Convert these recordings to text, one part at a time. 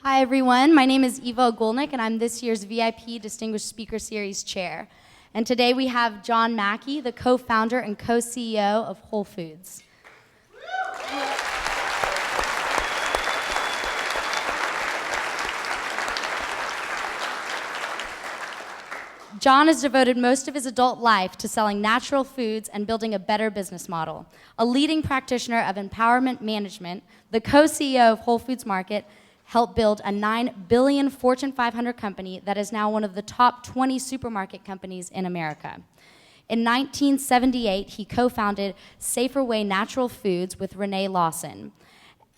Hi everyone, my name is Eva Ogulnik and I'm this year's VIP Distinguished Speaker Series Chair. And today we have John Mackey, the co-founder and co-CEO of Whole Foods. John has devoted most of his adult life to selling natural foods and building a better business model. A leading practitioner of empowerment management, the co-CEO of Whole Foods Market helped build a $9 billion Fortune 500 company that is now one of the top 20 supermarket companies in America. In 1978, he co-founded Safer Way Natural Foods with Renee Lawson.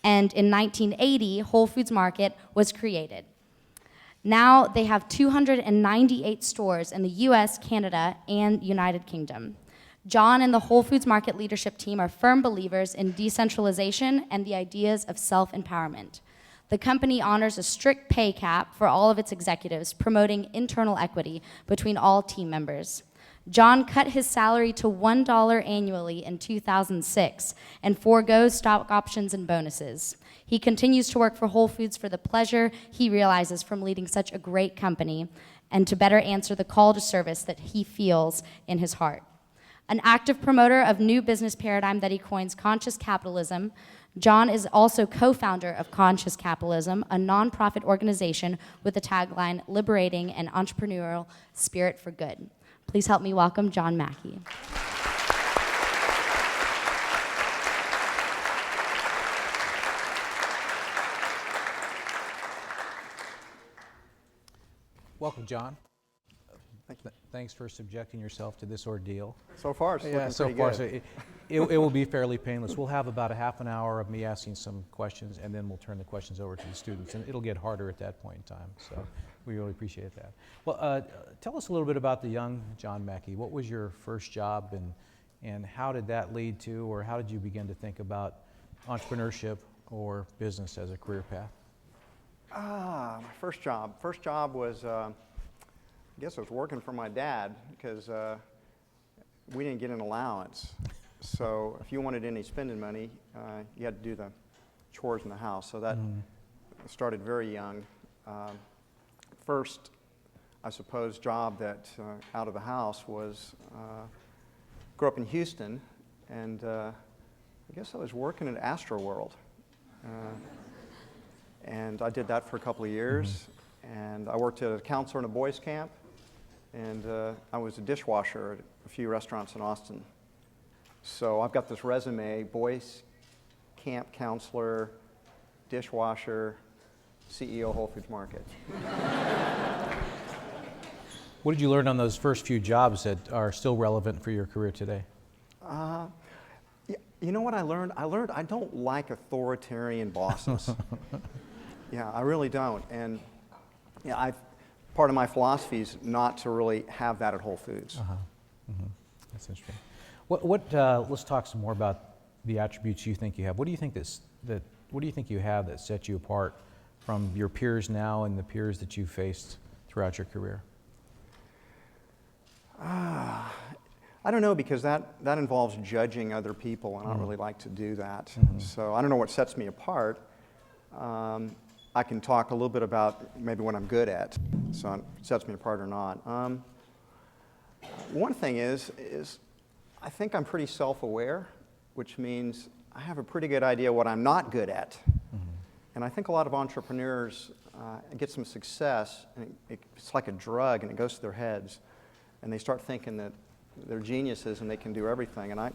And in 1980, Whole Foods Market was created. Now they have 298 stores in the US, Canada, and United Kingdom. John and the Whole Foods Market leadership team are firm believers in decentralization and the ideas of self-empowerment. The company honors a strict pay cap for all of its executives, promoting internal equity between all team members. John cut his salary to $1 annually in 2006 and forgoes stock options and bonuses. He continues to work for Whole Foods for the pleasure he realizes from leading such a great company and to better answer the call to service that he feels in his heart. An active promoter of new business paradigm that he coins conscious capitalism, John is also co-founder of Conscious Capitalism, a nonprofit organization with the tagline, liberating an entrepreneurial spirit for good. Please help me welcome John Mackey. Welcome, John. Thanks for subjecting yourself to this ordeal. So far, it's looking so pretty far, good. So it will be fairly painless. We'll have about a half an hour of me asking some questions, and then we'll turn the questions over to the students, and it'll get harder at that point in time. So we really appreciate that. Well, tell us a little bit about the young John Mackey. What was your first job, and how did that lead to, or how did you begin to think about entrepreneurship or business as a career path? My first job. First job was, I guess I was working for my dad because we didn't get an allowance. So if you wanted any spending money, you had to do the chores in the house. So that started very young. First, I suppose, job that out of the house was, grew up in Houston, and I guess I was working at AstroWorld. And I did that for a couple of years, and I worked as a counselor in a boys' camp, and I was a dishwasher at a few restaurants in Austin. So I've got this resume: boys' camp counselor, dishwasher, CEO Whole Foods Market. What did you learn on those first few jobs that are still relevant for your career today? You know what I learned? I learned I don't like authoritarian bosses. Yeah, I really don't. And yeah, part of my philosophy is not to really have that at Whole Foods. That's interesting. Let's talk some more about the attributes you think you have. What do you think what do you think you have that sets you apart from your peers now and the peers that you've faced throughout your career? I don't know, because that involves judging other people, and I don't really like to do that. So I don't know what sets me apart. I can talk a little bit about maybe what I'm good at, so it sets me apart or not. One thing is I think I'm pretty self-aware, which means I have a pretty good idea what I'm not good at. And I think a lot of entrepreneurs get some success, and it's like a drug, and it goes to their heads, and they start thinking that they're geniuses and they can do everything. And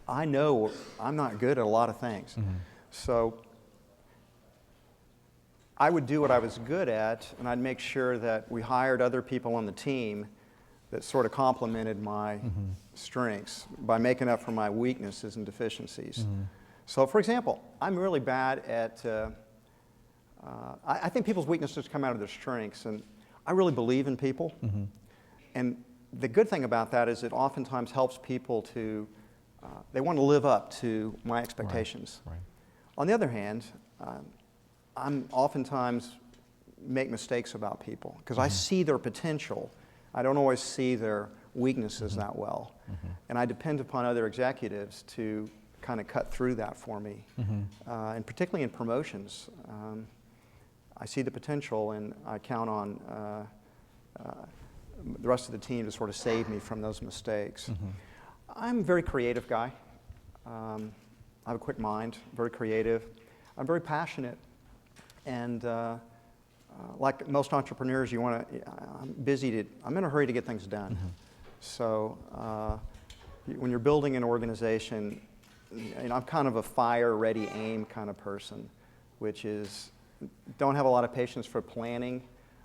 I know I'm not good at a lot of things. So I would do what I was good at, and I'd make sure that we hired other people on the team that sort of complemented my strengths by making up for my weaknesses and deficiencies. So, for example, I'm really bad at, I think people's weaknesses come out of their strengths, and I really believe in people. And the good thing about that is it oftentimes helps people to, they want to live up to my expectations. Right. On the other hand, I'm oftentimes make mistakes about people because I see their potential. I don't always see their weaknesses that well. And I depend upon other executives to kind of cut through that for me. And particularly in promotions. I see the potential, and I count on the rest of the team to sort of save me from those mistakes. I'm a very creative guy. I have a quick mind, very creative. I'm very passionate, and like most entrepreneurs, I'm in a hurry to get things done. So when you're building an organization, I'm kind of a fire, ready, aim kind of person, which is don't have a lot of patience for planning.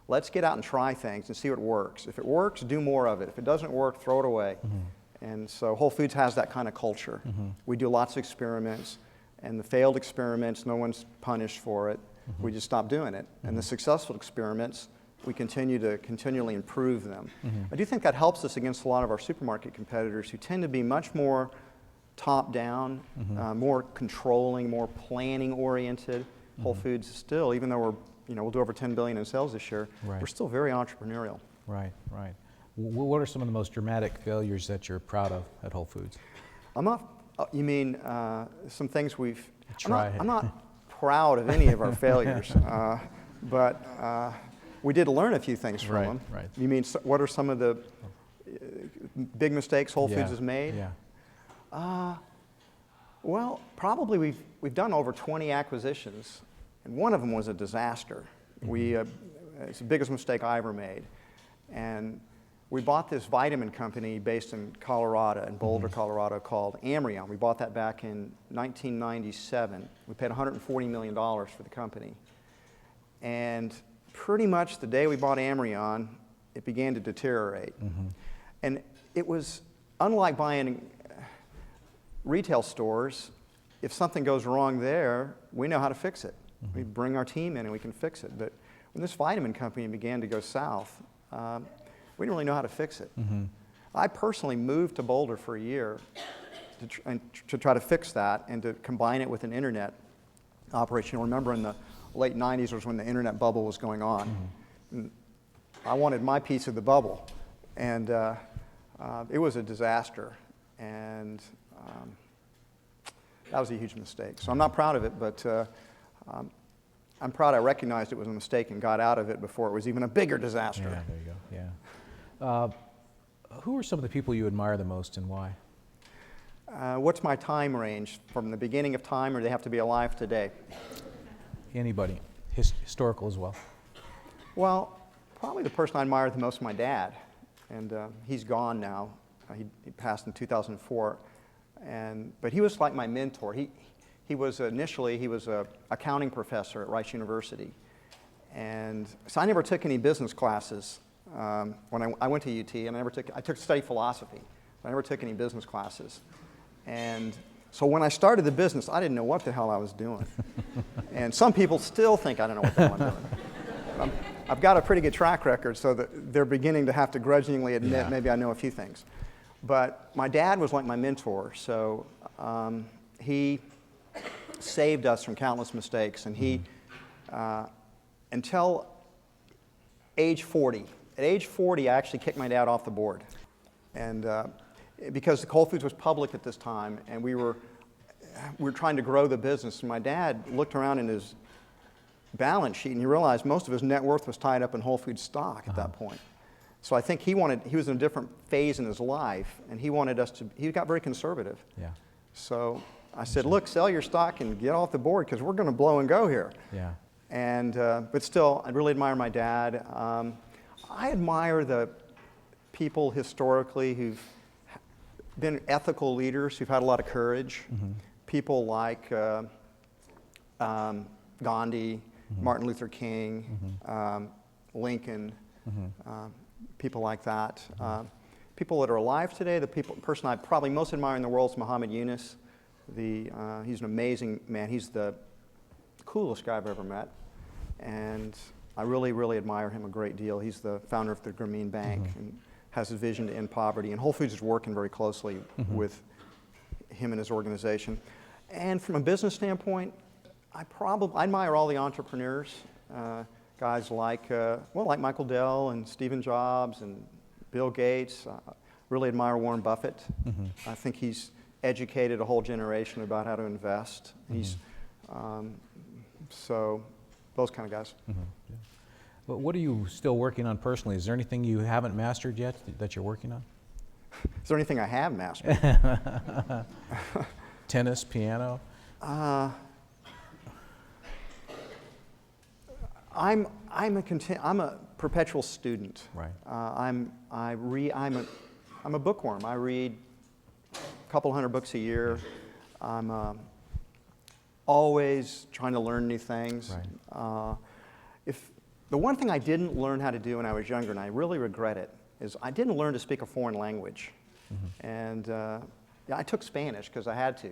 Let's get out and try things and see what works. If it works, do more of it. If it doesn't work, throw it away. And so Whole Foods has that kind of culture. We do lots of experiments, and the failed experiments, no one's punished for it. We just stop doing it. And the successful experiments, we continue to continually improve them. I do think that helps us against a lot of our supermarket competitors who tend to be much more top-down, more controlling, more planning-oriented. Whole Foods still, even though we'll do over $10 billion in sales this year, we're still very entrepreneurial. Right. What are some of the most dramatic failures that you're proud of at Whole Foods? You mean some things we've... Try I'm not proud of any of our failures, but we did learn a few things from them. Right. You mean, what are some of the big mistakes Whole Foods has made? Well, probably we've done over 20 acquisitions, and one of them was a disaster. It's the biggest mistake I ever made. And we bought this vitamin company based in Colorado, in Boulder, Colorado, called Amrion. We bought that back in 1997. We paid $140 million for the company. And pretty much the day we bought Amrion, it began to deteriorate. And it was unlike buying retail stores. If something goes wrong there, we know how to fix it. We bring our team in and we can fix it. But when this vitamin company began to go south, we didn't really know how to fix it. I personally moved to Boulder for a year to try to fix that and to combine it with an internet operation. Remember in the late 90s was when the internet bubble was going on. And I wanted my piece of the bubble. And it was a disaster. And that was a huge mistake. So I'm not proud of it, but I'm proud I recognized it was a mistake and got out of it before it was even a bigger disaster. Yeah, there you go, who are some of the people you admire the most and why? What's my time range? From the beginning of time, or do they have to be alive today? Anybody, historical as well. Well, probably the person I admire the most is my dad. And he's gone now. He passed in 2004. But he was like my mentor. He was initially an accounting professor at Rice University. And so I never took any business classes when I went to UT, and I took study philosophy. I never took any business classes. And so when I started the business, I didn't know what the hell I was doing. And some people still think I don't know what the hell I'm doing. I've got a pretty good track record, so that they're beginning to have to grudgingly admit maybe I know a few things. But my dad was like my mentor, so he saved us from countless mistakes. And he, until age 40, at age 40, I actually kicked my dad off the board. And because Whole Foods was public at this time, and we were trying to grow the business, and my dad looked around in his balance sheet, and he realized most of his net worth was tied up in Whole Foods stock at that point. So I think he was in a different phase in his life, and he got very conservative. Yeah. So I said, look, sell your stock and get off the board, because we're going to blow and go here. Yeah. And, but still, I really admire my dad. I admire the people historically who've been ethical leaders, who've had a lot of courage. People like Gandhi, Martin Luther King, Lincoln, people like that. People that are alive today, the person I probably most admire in the world is Muhammad Yunus. He's an amazing man. He's the coolest guy I've ever met. And I really, really admire him a great deal. He's the founder of the Grameen Bank and has a vision to end poverty. And Whole Foods is working very closely with him and his organization. And from a business standpoint, I admire all the entrepreneurs, guys like Michael Dell and Stephen Jobs and Bill Gates. Really admire Warren Buffett. I think he's educated a whole generation about how to invest. So those kind of guys. Mm-hmm. Yeah. But what are you still working on personally? Is there anything you haven't mastered yet that you're working on? Is there anything I have mastered? Tennis, piano? I'm a perpetual student. Right. I'm a bookworm. I read a couple hundred books a year. I'm always trying to learn new things. Right. If the one thing I didn't learn how to do when I was younger, and I really regret it, is I didn't learn to speak a foreign language. Mm-hmm. And yeah, I took Spanish because I had to,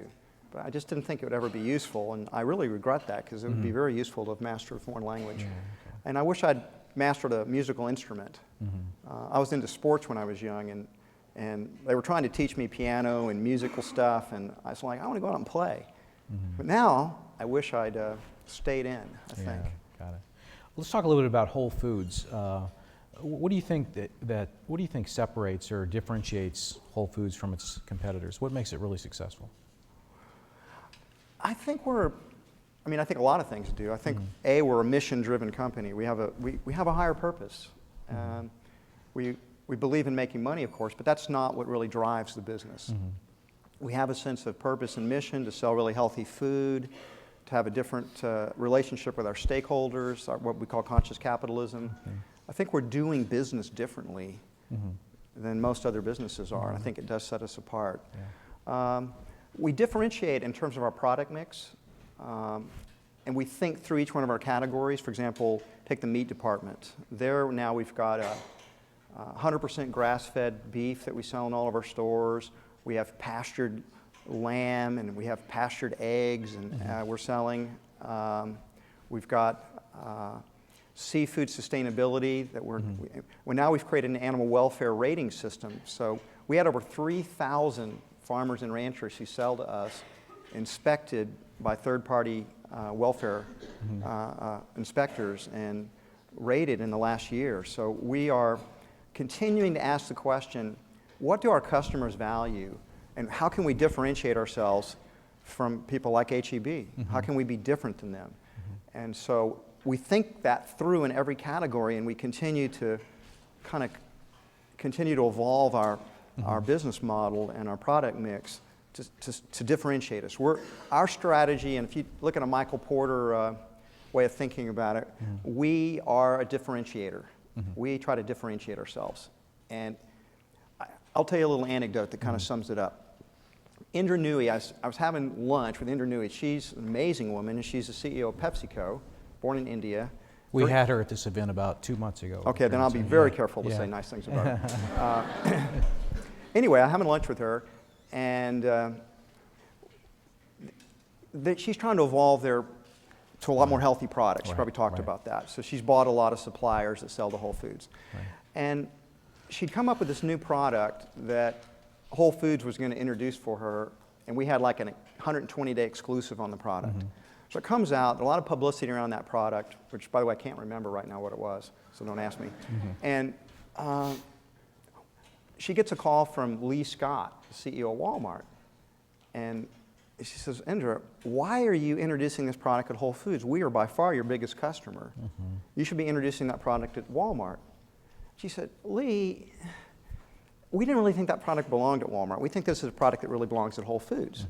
but I just didn't think it would ever be useful, and I really regret that because it would be very useful to have mastered a foreign language. Yeah, okay. And I wish I'd mastered a musical instrument. Mm-hmm. I was into sports when I was young, and they were trying to teach me piano and musical stuff, and I was like, I want to go out and play. Mm-hmm. But now, I wish I'd stayed in, I think. Got it. Let's talk a little bit about Whole Foods. What do you think what do you think separates or differentiates Whole Foods from its competitors? What makes it really successful? I think I think a lot of things do. I think we're a mission-driven company. We have a higher purpose. We believe in making money, of course, but that's not what really drives the business. Mm-hmm. We have a sense of purpose and mission to sell really healthy food, to have a different relationship with our stakeholders, what we call conscious capitalism. Mm-hmm. I think we're doing business differently than most other businesses are, and I think it does set us apart. Yeah. We differentiate in terms of our product mix, and we think through each one of our categories. For example, take the meat department. There now we've got 100% grass-fed beef that we sell in all of our stores. We have pastured lamb, and we have pastured eggs, and we're selling. We've got seafood sustainability that now we've created an animal welfare rating system. So we had over 3,000 farmers and ranchers who sell to us inspected by third-party welfare inspectors and rated in the last year. So we are continuing to ask the question, what do our customers value, and how can we differentiate ourselves from people like H-E-B? How can we be different than them? And so we think that through in every category, and we continue to evolve our business model and our product mix to differentiate us. Our strategy, and if you look at a Michael Porter way of thinking about it, we are a differentiator. We try to differentiate ourselves. And I'll tell you a little anecdote that kind of sums it up. Indra Nooyi, I was having lunch with Indra Nooyi. She's an amazing woman, and she's the CEO of PepsiCo, born in India. We had her at this event about 2 months ago. Okay, then I'll be very careful to say nice things about her. Anyway, I'm having lunch with her, and she's trying to evolve to a lot more healthy products. She probably talked about that. So she's bought a lot of suppliers that sell to Whole Foods. Right. And she'd come up with this new product that Whole Foods was going to introduce for her, and we had like a 120-day exclusive on the product. So it comes out, a lot of publicity around that product, which, by the way, I can't remember right now what it was, so don't ask me. And she gets a call from Lee Scott, the CEO of Walmart, and she says, Indra, why are you introducing this product at Whole Foods? We are by far your biggest customer. You should be introducing that product at Walmart. She said, Lee, we didn't really think that product belonged at Walmart. We think this is a product that really belongs at Whole Foods.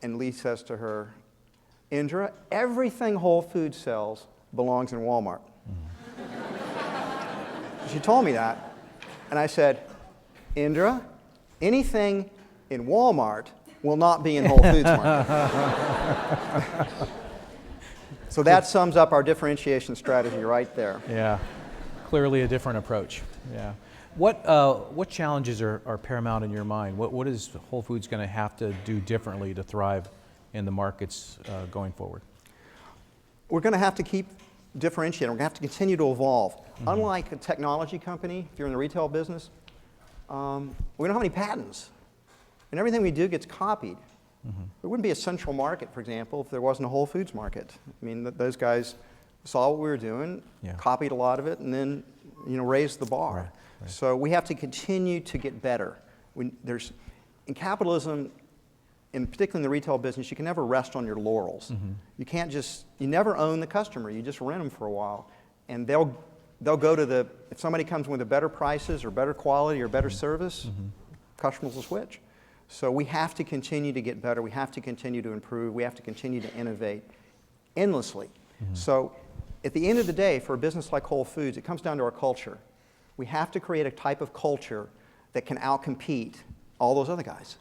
And Lee says to her, Indra, everything Whole Foods sells belongs in Walmart. She told me that, and I said, Indra, anything in Walmart will not be in Whole Foods market. So that sums up our differentiation strategy right there. Yeah, clearly a different approach. Yeah. What challenges are paramount in your mind? What is Whole Foods going to have to do differently to thrive in the markets going forward? We're going to have to keep differentiating. We're going to have to continue to evolve. Unlike a technology company, if you're in the retail business, we don't have any patents. And everything we do gets copied. There wouldn't be a central market, for example, if there wasn't a Whole Foods market. I mean, those guys saw what we were doing, copied a lot of it, and then raised the bar. Right. So we have to continue to get better. In capitalism, particularly in the retail business, you can never rest on your laurels. You never own the customer, you just rent them for a while. And they'll go to if somebody comes with a better prices or better quality or better service, customers will switch. So we have to continue to get better, we have to continue to improve, we have to continue to innovate endlessly. So at the end of the day, for a business like Whole Foods, it comes down to our culture. We have to create a type of culture that can outcompete all those other guys.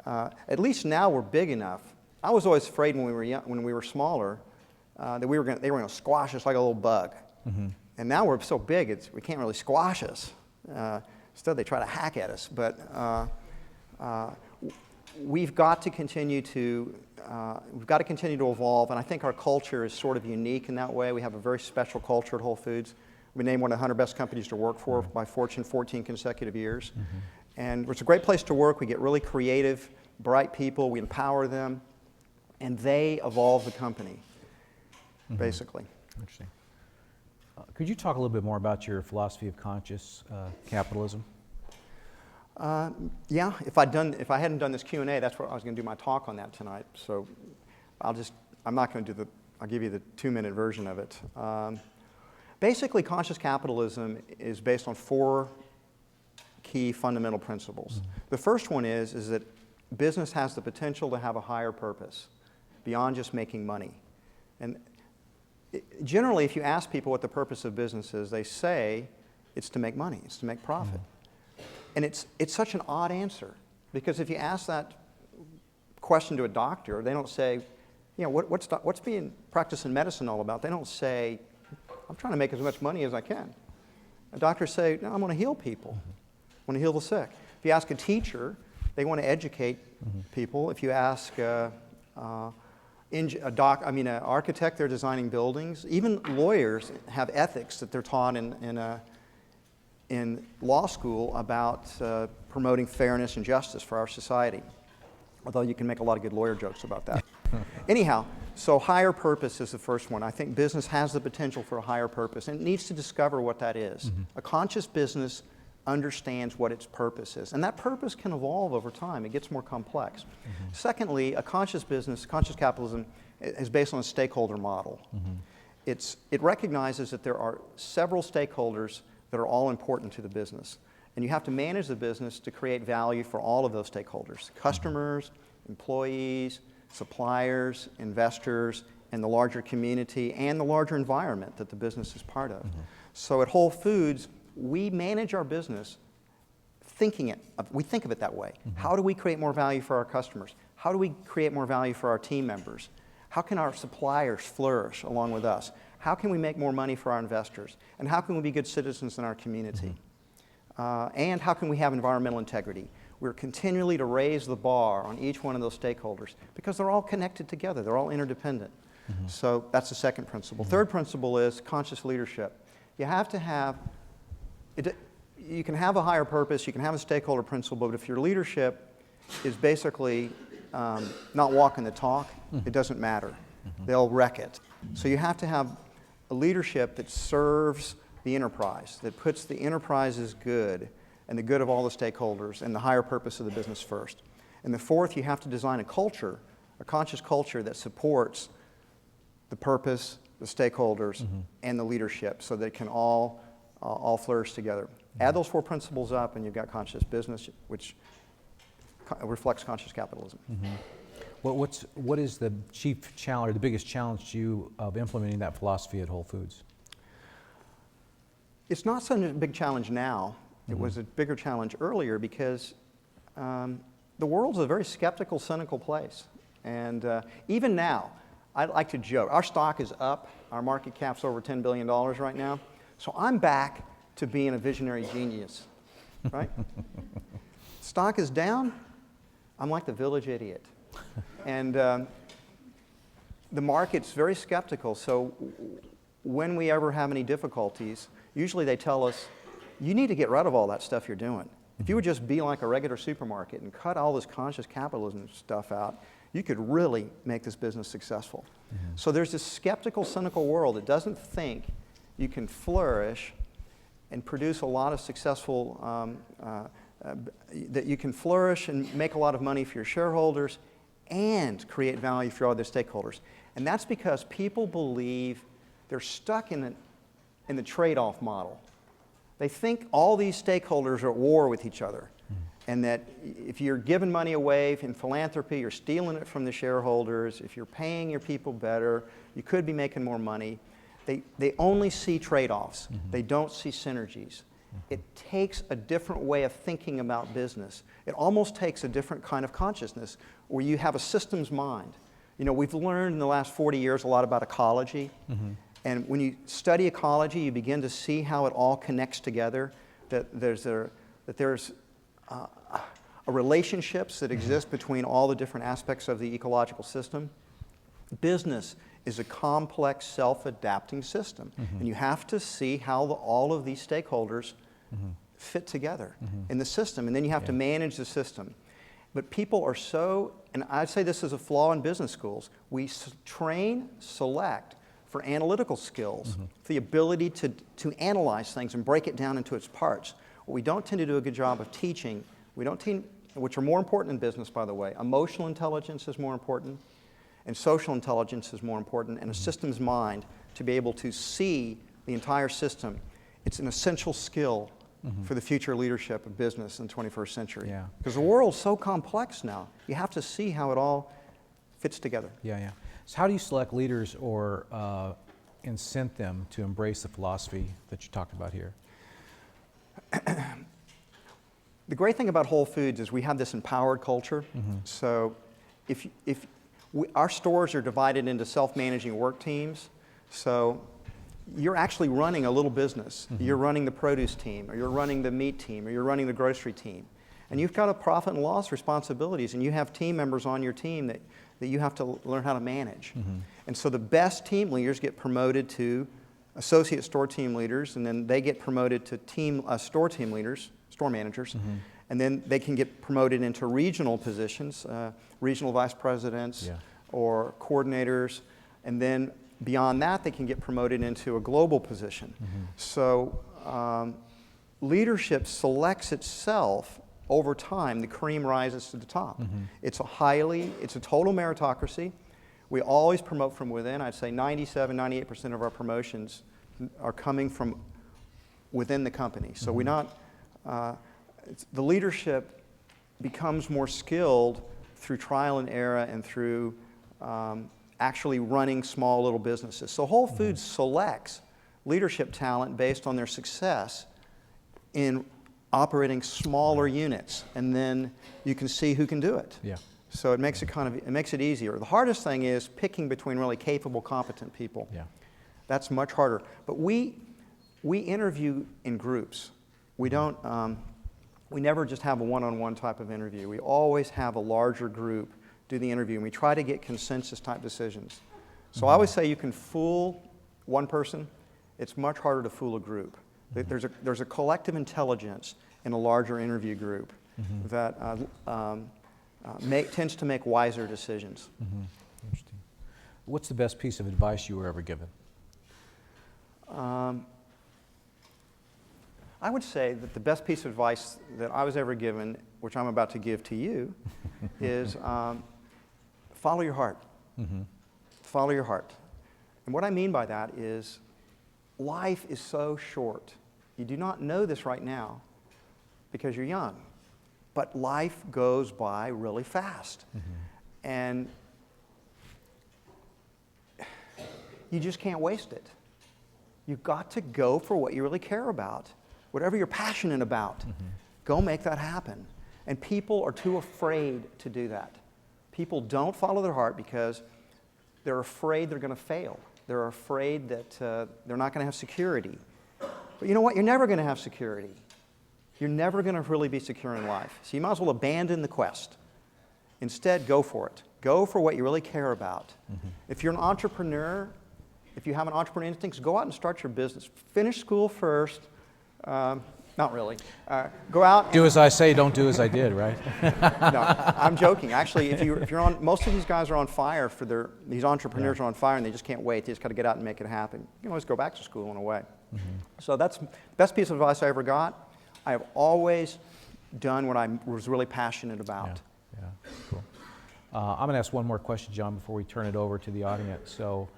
At least now we're big enough. I was always afraid when we were smaller that they were going to squash us like a little bug. And now we're so big, we can't really squash us. Instead, they try to hack at us. But we've got to continue to evolve, and I think our culture is sort of unique in that way. We have a very special culture at Whole Foods. We've been named one of the 100 best companies to work for by Fortune 14 consecutive years. And it's a great place to work. We get really creative, bright people. We empower them, and they evolve the company, basically. Interesting. Could you talk a little bit more about your philosophy of conscious capitalism? Yeah, if I hadn't done this Q&A, that's what I was going to do my talk on that tonight. So I'll give you the 2-minute version of it. Basically, conscious capitalism is based on 4 key fundamental principles. The first one is that business has the potential to have a higher purpose beyond just making money. And generally, if you ask people what the purpose of business is, they say it's to make money, it's to make profit. And it's such an odd answer, because if you ask that question to a doctor, they don't say, what's being practiced in medicine all about? They don't say, I'm trying to make as much money as I can. Doctors say, no, I want to heal people. I want to heal the sick. If you ask a teacher, they want to educate people. If you ask an architect, they're designing buildings. Even lawyers have ethics that they're taught in law school about promoting fairness and justice for our society. Although you can make a lot of good lawyer jokes about that. Anyhow, so higher purpose is the first one. I think business has the potential for a higher purpose, and it needs to discover what that is. A conscious business understands what its purpose is, and that purpose can evolve over time. It gets more complex. Secondly, a conscious business, conscious capitalism, is based on a stakeholder model. It recognizes that there are several stakeholders that are all important to the business, and you have to manage the business to create value for all of those stakeholders: customers, employees, suppliers, investors, and the larger community, and the larger environment that the business is part of. So at Whole Foods, we manage our business we think of it that way. How do we create more value for our customers? How do we create more value for our team members? How can our suppliers flourish along with us? How can we make more money for our investors? And how can we be good citizens in our community? And how can we have environmental integrity? We're continually to raise the bar on each one of those stakeholders because they're all connected together. They're all interdependent. So that's the second principle. Third principle is conscious leadership. You have to have, you can have a higher purpose, you can have a stakeholder principle, but if your leadership is basically not walking the talk, it doesn't matter. They'll wreck it. So you have to have a leadership that serves the enterprise, that puts the enterprise's good and the good of all the stakeholders and the higher purpose of the business first. And the fourth, you have to design a culture, a conscious culture that supports the purpose, the stakeholders, and the leadership so that it can all flourish together. Add those 4 principles up and you've got conscious business, which reflects conscious capitalism. What is the chief challenge, or the biggest challenge to you of implementing that philosophy at Whole Foods? It's not such a big challenge now. It was a bigger challenge earlier because the world's a very skeptical, cynical place. And even now, I like to joke, our stock is up, our market cap's over $10 billion right now. So I'm back to being a visionary genius, right? Stock is down, I'm like the village idiot. And the market's very skeptical, so when we ever have any difficulties, usually they tell us, you need to get rid of all that stuff you're doing. If you would just be like a regular supermarket and cut all this conscious capitalism stuff out, you could really make this business successful. So there's this skeptical, cynical world that doesn't think you can flourish and produce a lot of successful, that you can flourish and make a lot of money for your shareholders and create value for all their stakeholders. And that's because people believe they're stuck in the trade-off model. They think all these stakeholders are at war with each other, and that if you're giving money away in philanthropy, you're stealing it from the shareholders. If you're paying your people better, you could be making more money. They only see trade-offs. They don't see synergies. It takes a different way of thinking about business. It almost takes a different kind of consciousness where you have a systems mind. You know, we've learned in the last 40 years a lot about ecology. And when you study ecology, you begin to see how it all connects together, that there's relationships that exist between all the different aspects of the ecological system. Business is a complex, self-adapting system. And you have to see how all of these stakeholders fit together in the system. And then you have to manage the system. But people are so, and I'd say this is a flaw in business schools, we train, select for analytical skills, the ability to analyze things and break it down into its parts. What we don't tend to do a good job of teaching, which are more important in business, by the way. Emotional intelligence is more important, and social intelligence is more important, and a systems mind to be able to see the entire system. It's an essential skill for the future leadership of business in the 21st century. Because the world's so complex now. You have to see how it all fits together. So how do you select leaders or incent them to embrace the philosophy that you talked about here? The great thing about Whole Foods is we have this empowered culture. So our stores are divided into self-managing work teams. So you're actually running a little business. You're running the produce team, or you're running the meat team, or you're running the grocery team. And you've got a profit and loss responsibilities, and you have team members on your team that you have to learn how to manage. And so the best team leaders get promoted to associate store team leaders, and then they get promoted to store team leaders, store managers, and then they can get promoted into regional positions, regional vice presidents or coordinators, and then beyond that they can get promoted into a global position. So leadership selects itself over time. The cream rises to the top. It's a total meritocracy. We always promote from within. I'd say 97-98% of our promotions are coming from within the company. So the leadership becomes more skilled through trial and error and through actually running small little businesses. So Whole Foods selects leadership talent based on their success in operating smaller units, and then you can see who can do it. So it makes it easier. The hardest thing is picking between really capable, competent people. That's much harder. But we interview in groups. We don't. We never just have a one-on-one type of interview. We always have a larger group do the interview, and we try to get consensus type decisions. So I always say you can fool one person. It's much harder to fool a group. There's a collective intelligence in a larger interview group that tends to make wiser decisions. Interesting. What's the best piece of advice you were ever given? I would say that the best piece of advice that I was ever given, which I'm about to give to you, is follow your heart. Follow your heart. And what I mean by that is life is so short. You do not know this right now because you're young, but life goes by really fast. And you just can't waste it. You've got to go for what you really care about. Whatever you're passionate about, go make that happen. And people are too afraid to do that. People don't follow their heart because they're afraid they're going to fail. They're afraid that they're not going to have security. But you know what? You're never going to have security. You're never going to really be secure in life. So you might as well abandon the quest. Instead, go for it. Go for what you really care about. If you're an entrepreneur, if you have an entrepreneur instinct, go out and start your business. Finish school first. Not really. Go out. Do as I say, don't do as I did, right? No, I'm joking. Actually, if you're on, most of these guys are on fire for these entrepreneurs are on fire and they just can't wait. They just got to get out and make it happen. You can always go back to school in a way. So that's the best piece of advice I ever got. I have always done what I was really passionate about. Cool. I'm going to ask one more question, John, before we turn it over to the audience. So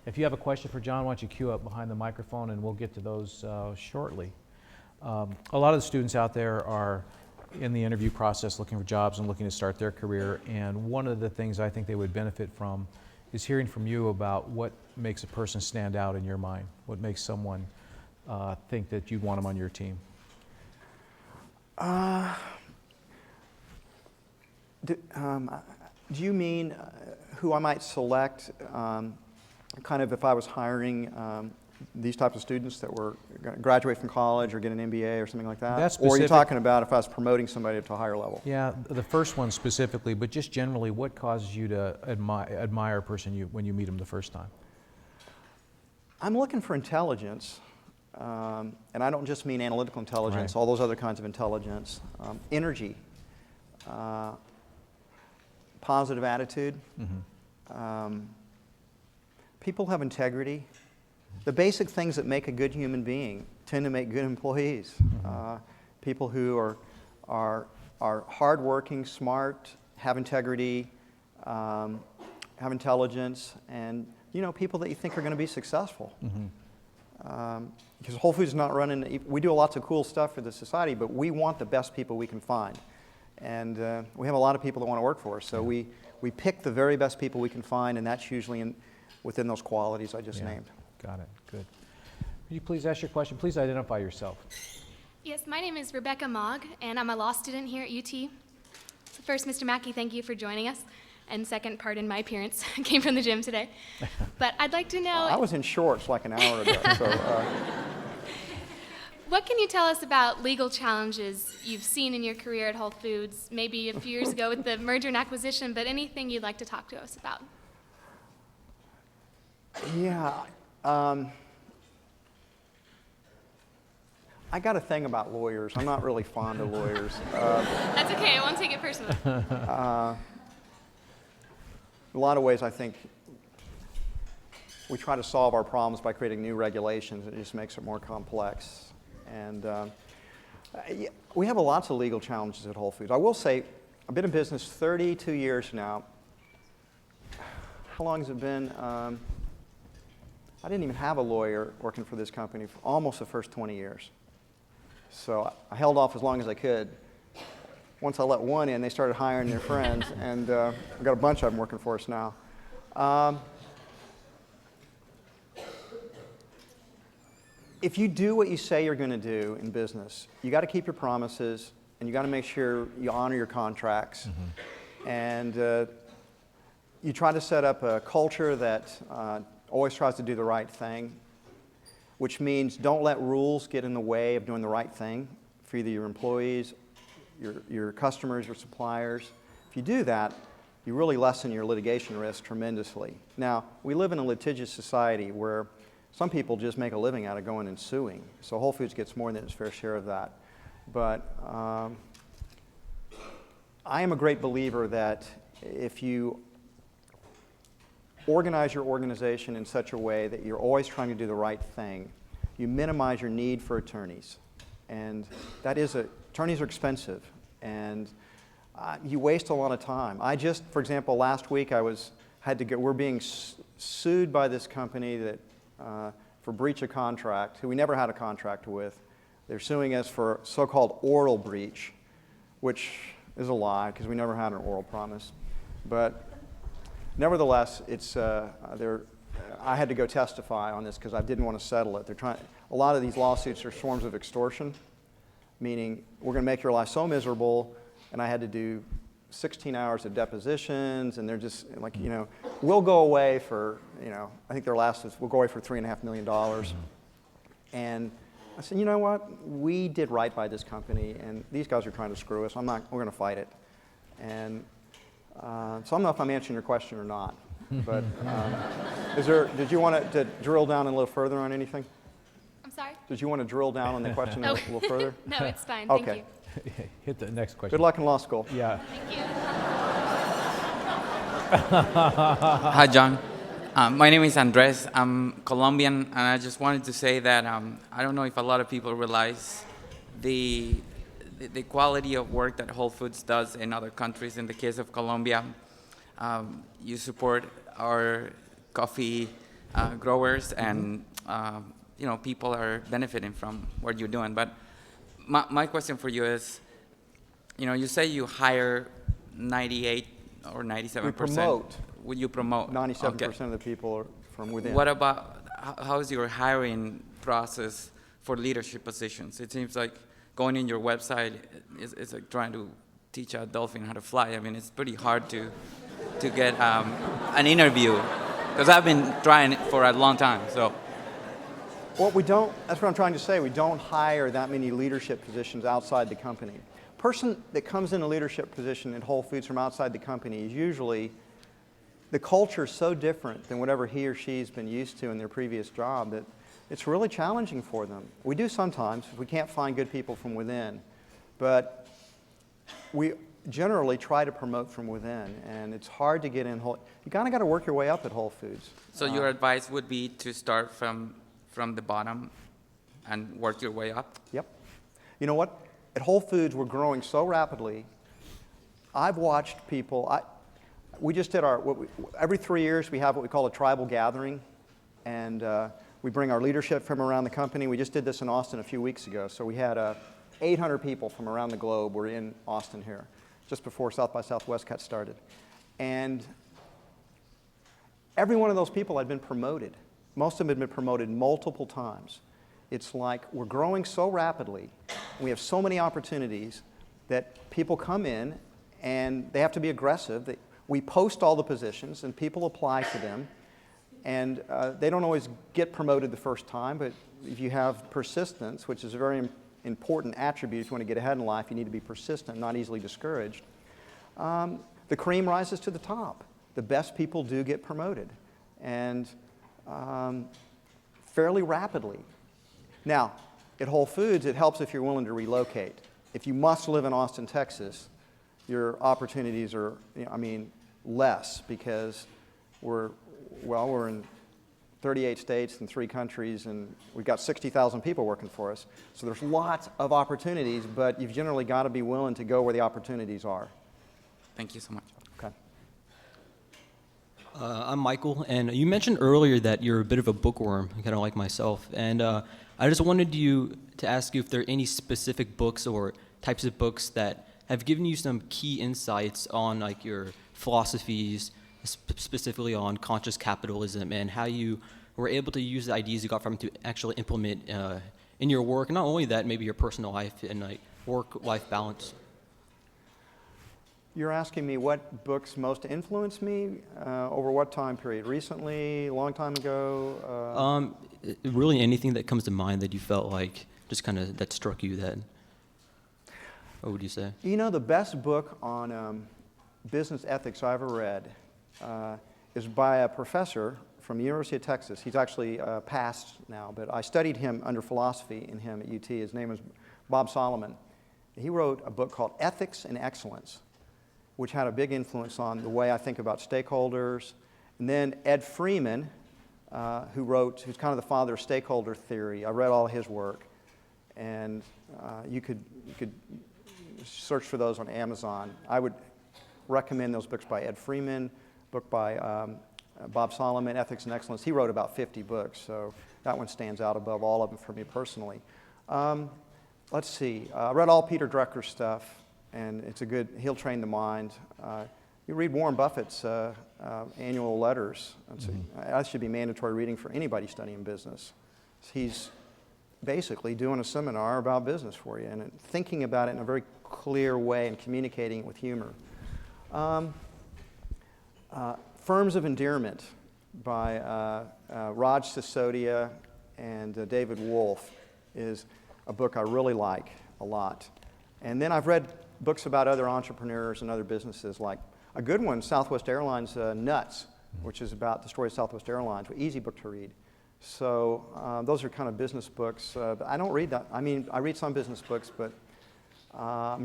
if you have a question for John, why don't you queue up behind the microphone, and we'll get to those shortly. A lot of the students out there are in the interview process looking for jobs and looking to start their career, and one of the things I think they would benefit from is hearing from you about what makes a person stand out in your mind, what makes someone think that you'd want them on your team. Do you mean who I might select, kind of if I was hiring these types of students that were going to graduate from college or get an MBA or something like that? That's or are you specific. talking about if I was promoting somebody to a higher level? Yeah, the first one specifically, but just generally, what causes you to admire a person when you meet them the first time? I'm looking for intelligence, and I don't just mean analytical intelligence, Right. all those other kinds of intelligence. Energy, positive attitude. People have integrity. The basic things that make a good human being tend to make good employees. People who are hardworking, smart, have integrity, have intelligence, and people that you think are going to be successful. Because Whole Foods is not running. We do lots of cool stuff for the society, but we want the best people we can find, and we have a lot of people that want to work for us. So we pick the very best people we can find, and that's usually within those qualities I just named. Got it. Good. Will you please ask your question? Please identify yourself. Yes, my name is Rebecca Mogg, and I'm a law student here at UT. First, Mr. Mackey, thank you for joining us. And second, pardon my appearance. I came from the gym today. But I'd like to know... I was in shorts like an hour ago. So, what can you tell us about legal challenges you've seen in your career at Whole Foods, maybe a few years ago with the merger and acquisition, but anything you'd like to talk to us about? yeah. I got a thing about lawyers. I'm not really fond of lawyers. That's okay. I won't take it personally. A lot of ways, I think we try to solve our problems by creating new regulations. It just makes it more complex. And we have lots of legal challenges at Whole Foods. I will say, I've been in business 32 years now. How long has it been? I didn't even have a lawyer working for this company for almost the first 20 years. So I held off as long as I could. Once I let one in, they started hiring their friends, and we've got a bunch of them working for us now. If you do what you say you're going to do in business, you got to keep your promises, and you got to make sure you honor your contracts. And you try to set up a culture that always tries to do the right thing, which means don't let rules get in the way of doing the right thing for either your employees, your customers, your suppliers. If you do that, you really lessen your litigation risk tremendously. Now, we live in a litigious society where some people just make a living out of going and suing. So Whole Foods gets more than its fair share of that. But I am a great believer that if you organize your organization in such a way that you're always trying to do the right thing, you minimize your need for attorneys. And that is attorneys are expensive, and you waste a lot of time. I just, for example, last week we're being sued by this company that for breach of contract, who we never had a contract with. They're suing us for so-called oral breach, which is a lie because we never had an oral promise. But nevertheless, I had to go testify on this because I didn't want to settle it. A lot of these lawsuits are forms of extortion, meaning we're going to make your life so miserable, and I had to do 16 hours of depositions, and they're just like, we'll go away for, I think their last was, we'll go away for $3.5 million. And I said, you know what? We did right by this company, and these guys are trying to screw us. We're going to fight it. And so I don't know if I'm answering your question or not, but did you want to drill down a little further on anything? I'm sorry? Did you want to drill down on the question a little further? No, it's fine. Okay. Thank you. Hit the next question. Good luck in law school. Yeah. Thank you. Hi, John. My name is Andres. I'm Colombian, and I just wanted to say that I don't know if a lot of people realize the the quality of work that Whole Foods does in other countries. In the case of Colombia, you support our coffee growers, and people are benefiting from what you're doing. But my question for you is, you say you hire 98 or 97%. We promote. Would you promote? 97% of the people are from within. What about, how is your hiring process for leadership positions? It seems like going in your website is like trying to teach a dolphin how to fly. I mean, it's pretty hard to get an interview, because I've been trying it for a long time. So, Well, that's what I'm trying to say. We don't hire that many leadership positions outside the company. Person that comes in a leadership position at Whole Foods from outside the company is usually, the culture is so different than whatever he or she's been used to in their previous job that it's really challenging for them. We do sometimes if we can't find good people from within, but we generally try to promote from within, and it's hard to get in. You kind of got to work your way up at Whole Foods. so your advice would be to start from the bottom and work your way up? Yep. You know what? At Whole Foods, we're growing so rapidly. I've watched people. We just did every 3 years we have what we call a tribal gathering, and we bring our leadership from around the company. We just did this in Austin a few weeks ago. So we had 800 people from around the globe were in Austin here, just before South by Southwest got started. And every one of those people had been promoted. Most of them had been promoted multiple times. It's like we're growing so rapidly, and we have so many opportunities that people come in and they have to be aggressive. We post all the positions and people apply for them, and they don't always get promoted the first time, but if you have persistence, which is a very important attribute if you want to get ahead in life, you need to be persistent, not easily discouraged. The cream rises to the top. The best people do get promoted, and fairly rapidly. Now, at Whole Foods, it helps if you're willing to relocate. If you must live in Austin, Texas, your opportunities are, less, because we're in 38 states and 3 countries, and we've got 60,000 people working for us. So there's lots of opportunities, but you've generally got to be willing to go where the opportunities are. Thank you so much. Okay. I'm Michael, and you mentioned earlier that you're a bit of a bookworm, kind of like myself, and I just wanted to ask you if there are any specific books or types of books that have given you some key insights on like your philosophies, specifically on conscious capitalism, and how you were able to use the ideas you got from it to actually implement in your work. And not only that, maybe your personal life and like work-life balance. You're asking me what books most influenced me over what time period? Recently, a long time ago? Really anything that comes to mind that you felt like just kind of that struck you that, what would you say? You know, the best book on business ethics I ever read is by a professor from the University of Texas. He's actually passed now, but I studied him under philosophy in him at UT. His name is Bob Solomon. He wrote a book called Ethics and Excellence, which had a big influence on the way I think about stakeholders. And then Ed Freeman, who's kind of the father of stakeholder theory. I read all his work, and you could search for those on Amazon. I would recommend those books by Ed Freeman, book by Bob Solomon, Ethics and Excellence. He wrote about 50 books, so that one stands out above all of them for me personally. Let's see. I read all Peter Drucker's stuff, and it's he'll train the mind. You read Warren Buffett's annual letters. That should be mandatory reading for anybody studying business. He's basically doing a seminar about business for you and thinking about it in a very clear way and communicating it with humor. Firms of Endearment by Raj Sisodia and David Wolf is a book I really like a lot. And then I've read books about other entrepreneurs and other businesses, like a good one, Southwest Airlines Nuts, which is about the story of Southwest Airlines, easy book to read. So those are kind of business books. I don't read that. I mean, I read some business books, but I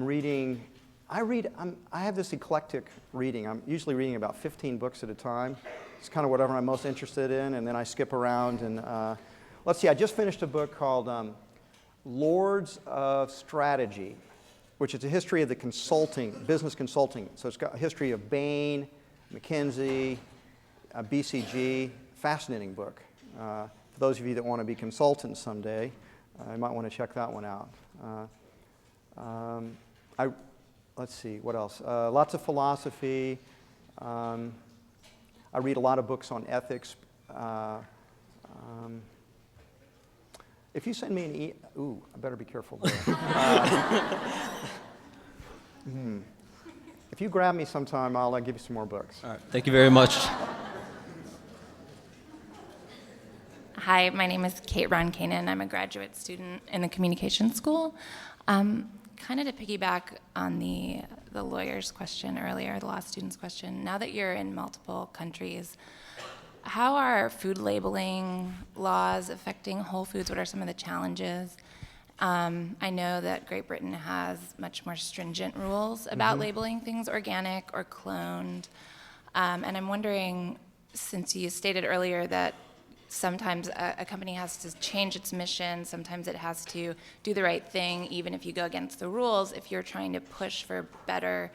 have this eclectic reading. I'm usually reading about 15 books at a time. It's kind of whatever I'm most interested in, and then I skip around. And let's see, I just finished a book called Lords of Strategy. which is a history of the business consulting. So it's got a history of Bain, McKinsey, BCG. Fascinating book. For those of you that want to be consultants someday, you might want to check that one out. Let's see, what else? Lots of philosophy. I read a lot of books on ethics. If you send me an I better be careful there. If you grab me sometime, I'll give you some more books. All right. Thank you very much. Hi, my name is Kate Ron-Kanan. I'm a graduate student in the communications school. Kind of to piggyback on the lawyer's question earlier, the law student's question, now that you're in multiple countries, how are food labeling laws affecting Whole Foods? What are some of the challenges? I know that Great Britain has much more stringent rules about labeling things organic or cloned. And I'm wondering, since you stated earlier that sometimes a company has to change its mission, sometimes it has to do the right thing, even if you go against the rules, if you're trying to push for better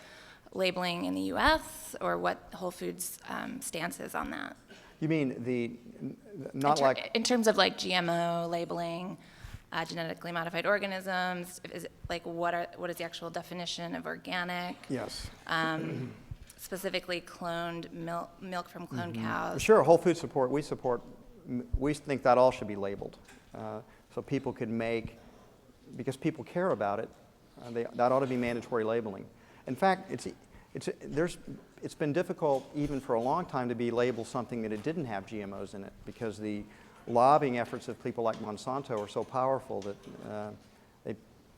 labeling in the US, or what Whole Foods' stance is on that? You mean in terms of like GMO labeling, genetically modified organisms, is it like what is the actual definition of organic? Yes. Specifically cloned milk from cloned cows. Sure, Whole Foods we think that all should be labeled. So people could because people care about it, that ought to be mandatory labeling. In fact, it's been difficult even for a long time to be labeled something that it didn't have GMOs in it, because the lobbying efforts of people like Monsanto are so powerful that they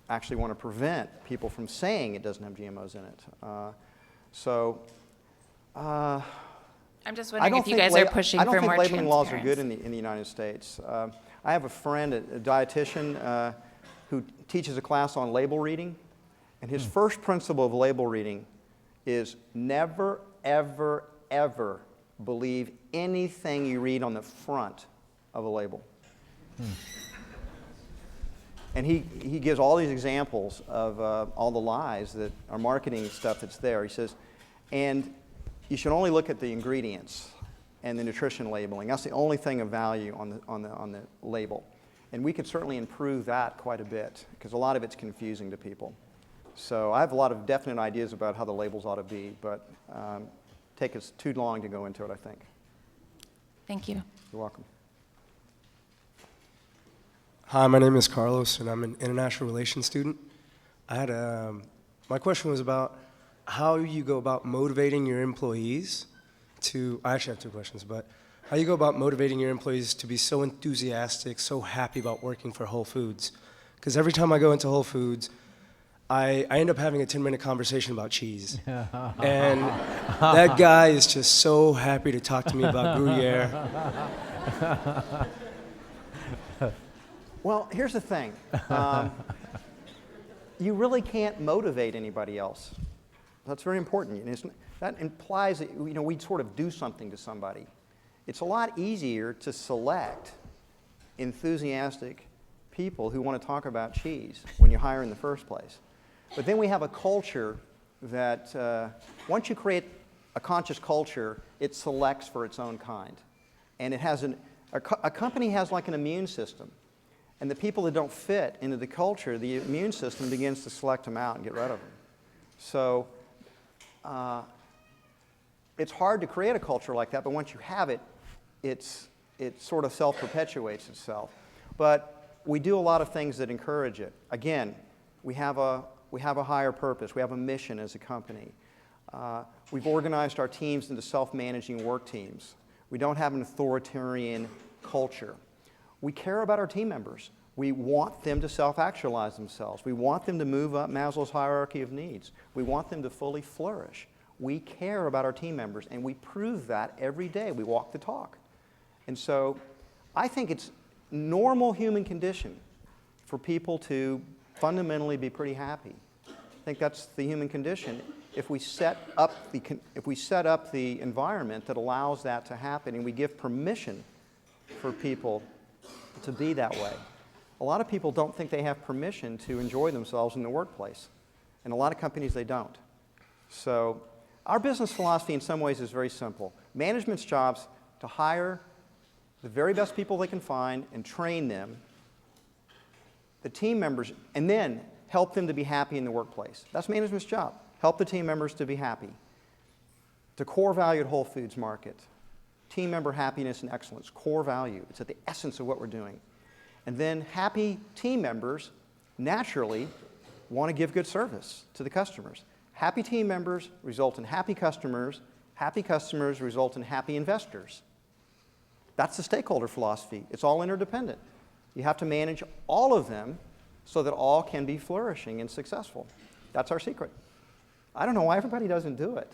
actually want to prevent people from saying it doesn't have GMOs in it. I'm just wondering if you guys are pushing for more transparency. I don't think labeling laws are good in the United States. I have a friend, a dietitian, who teaches a class on label reading, and his first principle of label reading is never, ever, ever believe anything you read on the front of a label. And he gives all these examples of all the lies that are marketing stuff that's there. He says, and you should only look at the ingredients and the nutrition labeling. That's the only thing of value on the label. And we could certainly improve that quite a bit, because a lot of it's confusing to people. So I have a lot of definite ideas about how the labels ought to be, but take us too long to go into it, I think. Thank you. You're welcome. Hi, my name is Carlos, and I'm an international relations student. My question was about how you go about motivating your employees I actually have two questions, but how you go about motivating your employees to be so enthusiastic, so happy about working for Whole Foods. Because every time I go into Whole Foods, I end up having a 10-minute conversation about cheese. And that guy is just so happy to talk to me about Gruyere. Well, here's the thing. You really can't motivate anybody else. That's very important. That implies that we'd sort of do something to somebody. It's a lot easier to select enthusiastic people who want to talk about cheese when you hire in the first place. But then we have a culture that once you create a conscious culture, it selects for its own kind. And it has a company has like an immune system. And the people that don't fit into the culture, the immune system begins to select them out and get rid of them. So it's hard to create a culture like that, but once you have it, it sort of self-perpetuates itself. But we do a lot of things that encourage it. Again, we have a higher purpose. We have a mission as a company. We've organized our teams into self-managing work teams. We don't have an authoritarian culture. We care about our team members. We want them to self-actualize themselves. We want them to move up Maslow's hierarchy of needs. We want them to fully flourish. We care about our team members, and we prove that every day. We walk the talk. And so I think it's normal human condition for people to fundamentally be pretty happy. I think that's the human condition. If we set up the environment that allows that to happen, and we give permission for people to be that way. A lot of people don't think they have permission to enjoy themselves in the workplace. And a lot of companies, they don't. So our business philosophy in some ways is very simple. Management's job's to hire the very best people they can find and train them, the team members, and then help them to be happy in the workplace. That's management's job. Help the team members to be happy. The core value at Whole Foods Market, team member happiness and excellence, core value. It's at the essence of what we're doing. And then happy team members naturally want to give good service to the customers. Happy team members result in happy customers result in happy investors. That's the stakeholder philosophy. It's all interdependent. You have to manage all of them so that all can be flourishing and successful. That's our secret. I don't know why everybody doesn't do it.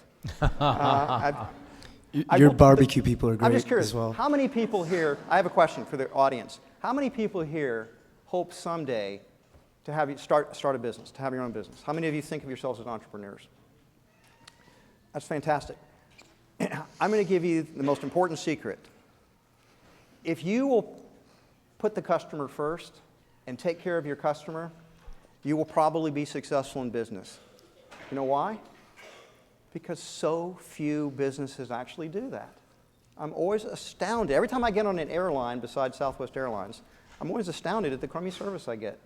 Your barbecue people are great I'm just curious, as well. how many people here, I have a question for the audience. How many people here hope someday to have you start a business, to have your own business? How many of you think of yourselves as entrepreneurs? That's fantastic. I'm going to give you the most important secret. If you will put the customer first and take care of your customer, you will probably be successful in business. You know why? Because so few businesses actually do that. I'm always astounded. Every time I get on an airline besides Southwest Airlines, I'm always astounded at the crummy service I get.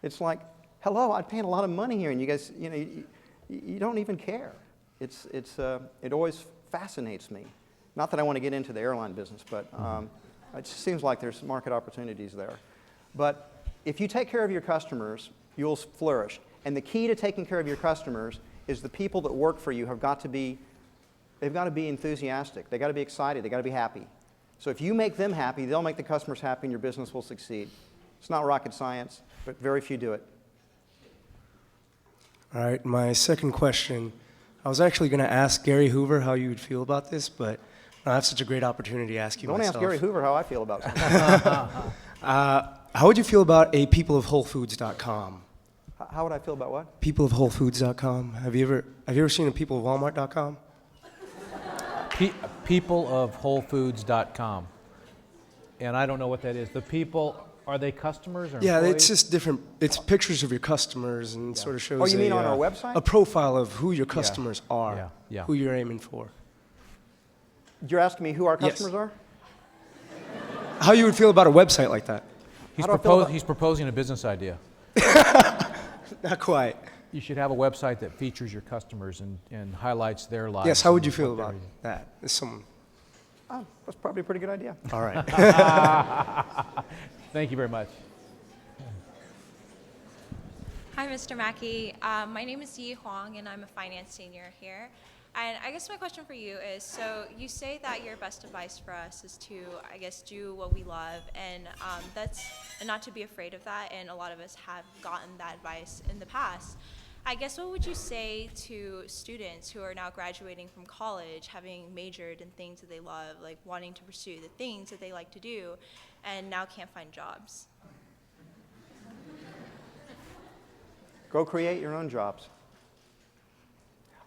It's like, hello, I'm paying a lot of money here, and you guys, you don't even care. It always fascinates me. Not that I want to get into the airline business, but it just seems like there's market opportunities there. But if you take care of your customers, you'll flourish. And the key to taking care of your customers is the people that work for you they've got to be enthusiastic. They've got to be excited. They've got to be happy. So if you make them happy, they'll make the customers happy, and your business will succeed. It's not rocket science, but very few do it. All right, my second question. I was actually going to ask Gary Hoover how you would feel about this, but I have such a great opportunity to ask you Don't myself. ask Gary Hoover how I feel about something. How would you feel about a peopleofwholefoods.com? How would I feel about what? Peopleofwholefoods.com. Have you ever seen a peopleofwalmart.com? Peopleofwholefoods.com. And I don't know what that is. The people, are they customers or Yeah, employees? it's just different. It's pictures of your customers and sort of shows Oh, you mean on our website? a profile of who your customers are, Yeah. who you're aiming for. You're asking me who our Yes. customers are? How you would feel about a website like that? He's proposing a business idea. Not quite. You should have a website that features your customers and highlights their lives. Yes, how would and you feel what about they're- that? As someone. Oh, that's probably a pretty good idea. All right. Thank you very much. Hi, Mr. Mackey. My name is Yi Huang, and I'm a finance senior here. And I guess my question for you is, so you say that your best advice for us is to, I guess, do what we love, and and not to be afraid of that, and a lot of us have gotten that advice in the past. I guess what would you say to students who are now graduating from college, having majored in things that they love, like wanting to pursue the things that they like to do, and now can't find jobs? Go create your own jobs.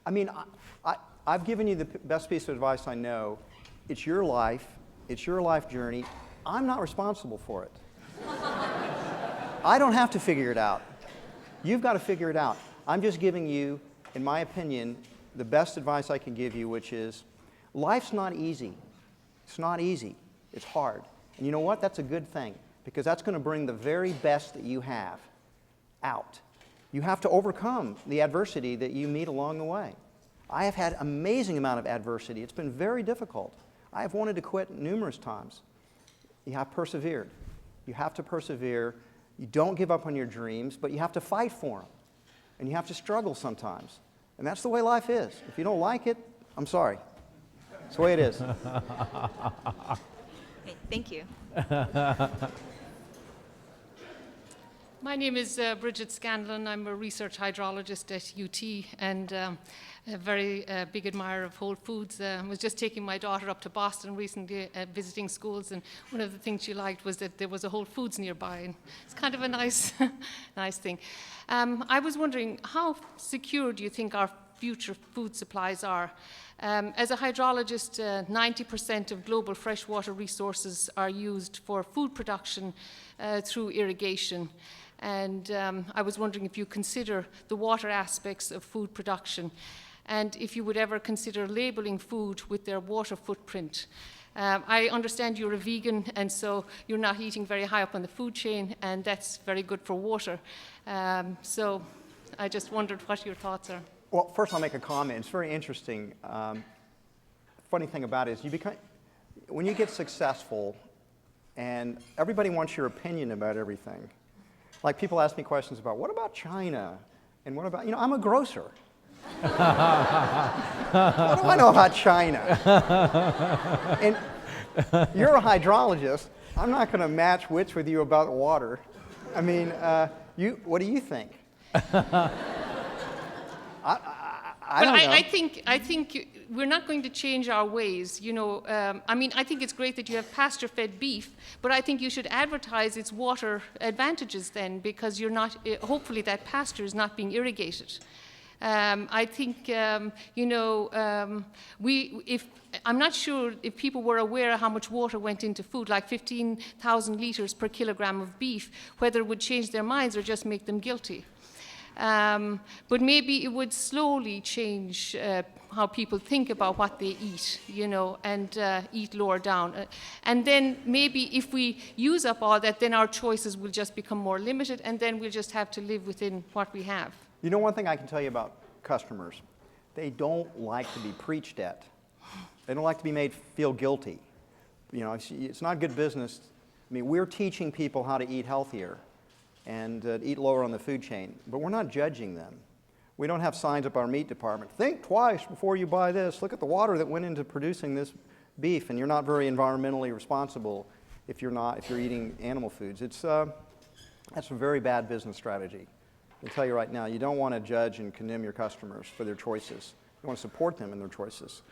I mean, I've given you the best piece of advice I know. It's your life. It's your life journey. I'm not responsible for it. I don't have to figure it out. You've got to figure it out. I'm just giving you, in my opinion, the best advice I can give you, which is life's not easy. It's not easy. It's hard. And you know what? That's a good thing, because that's going to bring the very best that you have out. You have to overcome the adversity that you meet along the way. I have had an amazing amount of adversity. It's been very difficult. I have wanted to quit numerous times. You have persevered. You have to persevere. You don't give up on your dreams, but you have to fight for them. And you have to struggle sometimes. And that's the way life is. If you don't like it, I'm sorry. It's the way it is. Okay, thank you. My name is Bridget Scanlon. I'm a research hydrologist at UT and a very big admirer of Whole Foods. I was just taking my daughter up to Boston recently, visiting schools, and one of the things she liked was that there was a Whole Foods nearby, and it's kind of a nice, nice thing. I was wondering, how secure do you think our future food supplies are? As a hydrologist, 90% of global freshwater resources are used for food production through irrigation. And I was wondering if you consider the water aspects of food production, and if you would ever consider labeling food with their water footprint. I understand you're a vegan, and so you're not eating very high up on the food chain, and that's very good for water. So I just wondered what your thoughts are. Well, first I'll make a comment. It's very interesting. Funny thing about it is when you get successful and everybody wants your opinion about everything. Like people ask me questions about, what about China? And what about, I'm a grocer. What do I know about China? And you're a hydrologist. I'm not going to match wits with you about water. I mean, what do you think? I think we're not going to change our ways. I think it's great that you have pasture-fed beef, but I think you should advertise its water advantages then, because you're not. Hopefully, that pasture is not being irrigated. I think I'm not sure if people were aware of how much water went into food, like 15,000 liters per kilogram of beef, whether it would change their minds or just make them guilty. But maybe it would slowly change how people think about what they eat, and eat lower down. And then maybe if we use up all that, then our choices will just become more limited, and then we'll just have to live within what we have. One thing I can tell you about customers, they don't like to be preached at. They don't like to be made feel guilty. It's not good business. We're teaching people how to eat healthier and eat lower on the food chain, but we're not judging them. We don't have signs up our meat department. Think twice before you buy this. Look at the water that went into producing this beef, and you're not very environmentally responsible if you're eating animal foods. That's a very bad business strategy. I'll tell you right now, you don't want to judge and condemn your customers for their choices. You want to support them in their choices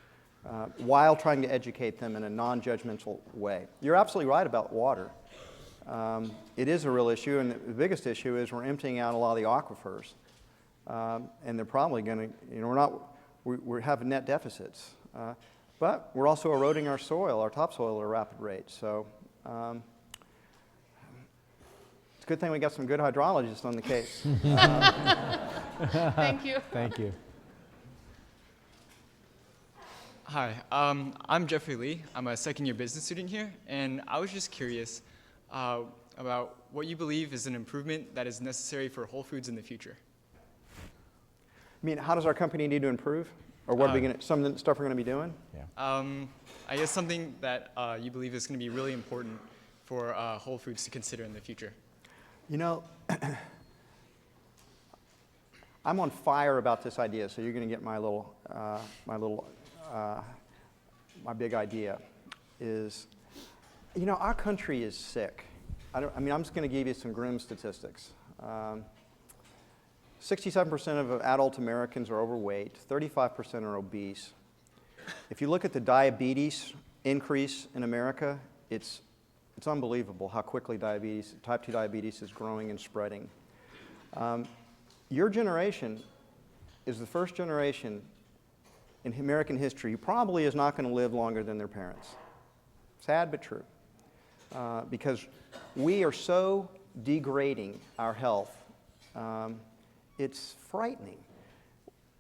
while trying to educate them in a non-judgmental way. You're absolutely right about water. It is a real issue, and the biggest issue is we're emptying out a lot of the aquifers, and they're probably going to, we have net deficits, but we're also eroding our soil, our topsoil at a rapid rate. So it's a good thing we got some good hydrologists on the case. Thank you. Thank you. Hi, I'm Jeffrey Lee. I'm a second-year business student here, and I was just curious about what you believe is an improvement that is necessary for Whole Foods in the future. How does our company need to improve? Or what are some of the stuff we're going to be doing? Yeah. I guess something that you believe is going to be really important for Whole Foods to consider in the future. I'm on fire about this idea, so you're going to get my big idea is, our country is sick. I'm just going to give you some grim statistics. 67% of adult Americans are overweight, 35% are obese. If you look at the diabetes increase in America, it's unbelievable how quickly type 2 diabetes is growing and spreading. Your generation is the first generation in American history who probably is not going to live longer than their parents. Sad but true. Because we are so degrading our health, it's frightening.